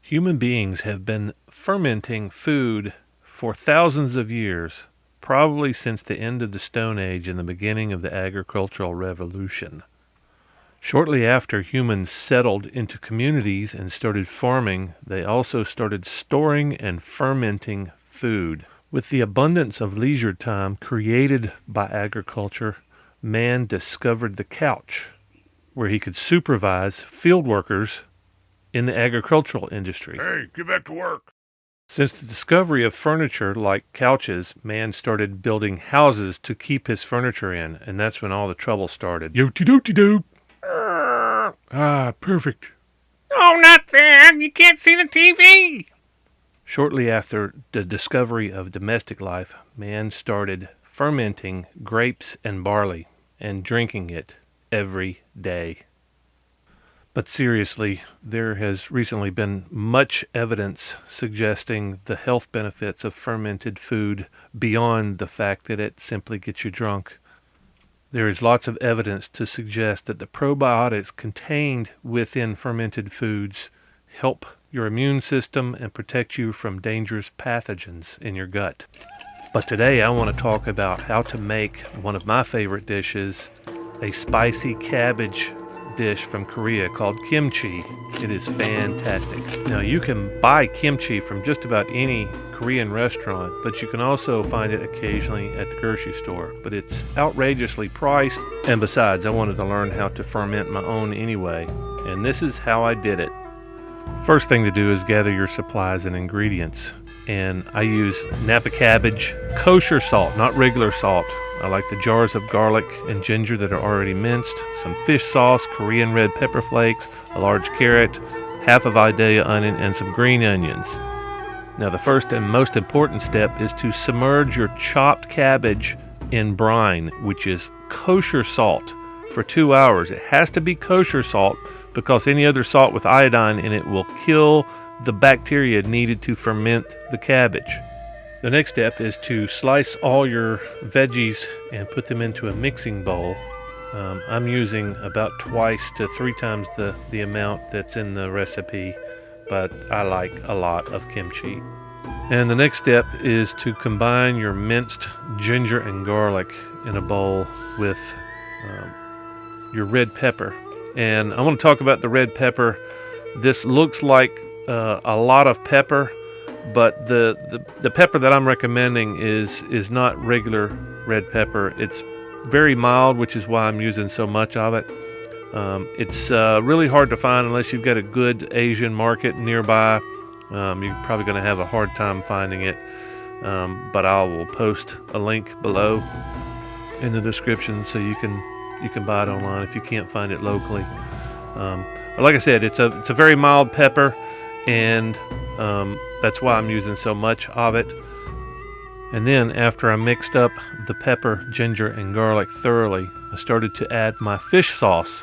Human beings have been fermenting food for thousands of years, probably since the end of the Stone Age and the beginning of the agricultural revolution. Shortly after humans settled into communities and started farming, they also started storing and fermenting food. With the abundance of leisure time created by agriculture, man discovered the couch, where he could supervise field workers in the agricultural industry. Hey, get back to work. Since the discovery of furniture like couches, man started building houses to keep his furniture in, and that's when all the trouble started. Yo-ti-do-ti-do. Perfect. Oh, not that. You can't see the TV. Shortly after the discovery of domestic life, man started fermenting grapes and barley and drinking it every day. But seriously, there has recently been much evidence suggesting the health benefits of fermented food beyond the fact that it simply gets you drunk. There is lots of evidence to suggest that the probiotics contained within fermented foods help your immune system and protect you from dangerous pathogens in your gut. But today I want to talk about how to make one of my favorite dishes, a spicy cabbage dish from Korea called kimchi. It is fantastic. Now you can buy kimchi from just about any Korean restaurant, but you can also find it occasionally at the grocery store. But it's outrageously priced, and besides, I wanted to learn how to ferment my own anyway, and this is how I did it. First thing to do is gather your supplies and ingredients, and I use Napa Cabbage kosher salt, not regular salt. I like the jars of garlic and ginger that are already minced, some fish sauce, Korean red pepper flakes, a large carrot, half a Vidalia onion, and some green onions. Now the first and most important step is to submerge your chopped cabbage in brine, which is kosher salt, for 2 hours. It has to be kosher salt because any other salt with iodine in it will kill the bacteria needed to ferment the cabbage. The next step is to slice all your veggies and put them into a mixing bowl. I'm using about twice to 3 times the amount that's in the recipe, but I like a lot of kimchi. And the next step is to combine your minced ginger and garlic in a bowl with your red pepper. And I want to talk about the red pepper. This looks like a lot of pepper, but the pepper that I'm recommending is not regular red pepper. It's very mild, which is why I'm using so much of it. It's really hard to find unless you've got a good Asian market nearby. You're probably going to have a hard time finding it, but I will post a link below in the description so you can buy it online if you can't find it locally. But like I said, it's a very mild pepper, and that's why I'm using so much of it. And then after I mixed up the pepper, ginger, and garlic thoroughly, I started to add my fish sauce,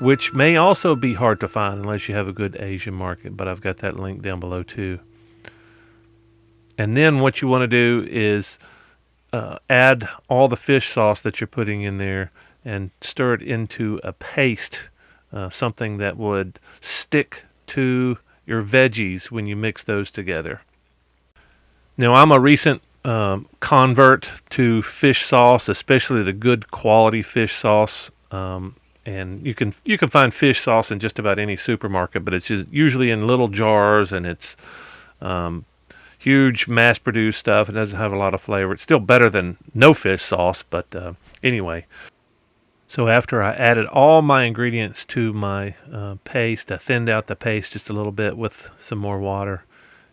which may also be hard to find unless you have a good Asian market, but I've got that link down below too. And then what you want to do is add all the fish sauce that you're putting in there and stir it into a paste, something that would stick to your veggies when you mix those together. Now, I'm a recent convert to fish sauce, especially the good quality fish sauce. And you can find fish sauce in just about any supermarket, but it's just usually in little jars, and it's huge mass-produced stuff. It doesn't have a lot of flavor. It's still better than no fish sauce, but anyway. So after I added all my ingredients to my paste, I thinned out the paste just a little bit with some more water.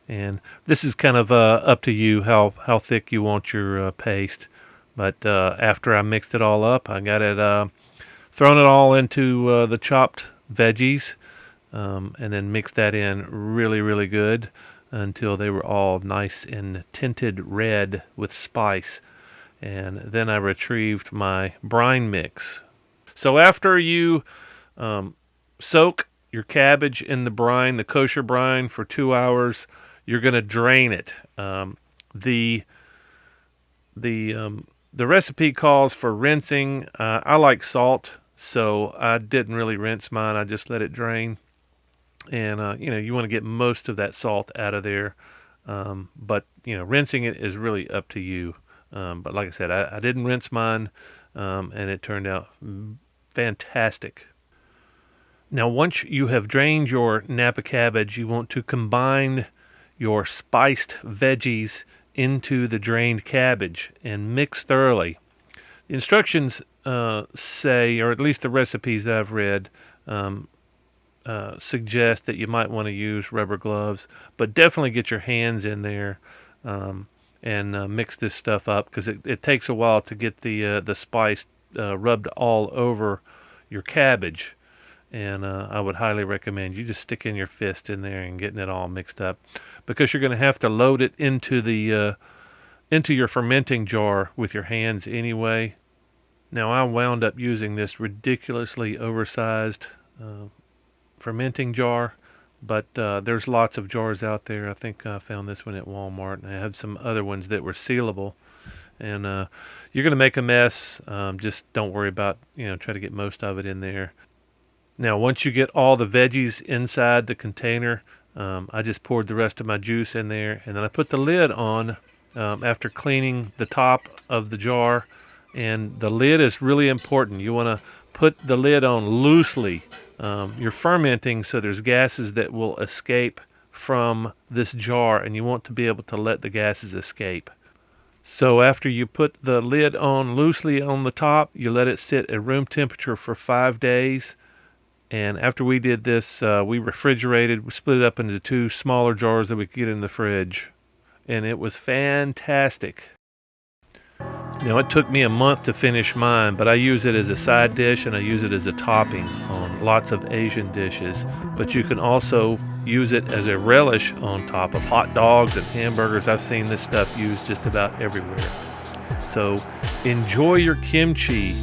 And this is kind of up to you how thick you want your paste. But after I mixed it all up, I got it thrown it all into the chopped veggies, and then mixed that in really, really good until they were all nice and tinted red with spice. And then I retrieved my brine mix. So after you soak your cabbage in the brine, the kosher brine, for 2 hours, you're going to drain it. The recipe calls for rinsing. I like salt, so I didn't really rinse mine. I just let it drain. and you want to get most of that salt out of there. But rinsing it is really up to you. But like I said, I didn't rinse mine, and it turned out fantastic. Now, once you have drained your Napa cabbage, you want to combine your spiced veggies into the drained cabbage and mix thoroughly. The instructions say, or at least the recipes that I've read, suggest that you might want to use rubber gloves, but definitely get your hands in there and mix this stuff up, because it takes a while to get the spice rubbed all over your cabbage. And I would highly recommend you just sticking your fist in there and getting it all mixed up, because you're going to have to load it into your fermenting jar with your hands anyway. Now, I wound up using this ridiculously oversized fermenting jar, but there's lots of jars out there. I think I found this one at Walmart, and I have some other ones that were sealable. And you're going to make a mess. Just don't worry about, try to get most of it in there. Now, once you get all the veggies inside the container, I just poured the rest of my juice in there, and then I put the lid on after cleaning the top of the jar. And the lid is really important. You want to put the lid on loosely. You're fermenting, so there's gases that will escape from this jar, and you want to be able to let the gases escape. So after you put the lid on loosely on the top, you let it sit at room temperature for 5 days. And after we did this, we refrigerated. We split it up into 2 smaller jars that we could get in the fridge. And it was fantastic. Now, it took me a month to finish mine, but I use it as a side dish and I use it as a topping on lots of Asian dishes. But you can also use it as a relish on top of hot dogs and hamburgers. I've seen this stuff used just about everywhere. So enjoy your kimchi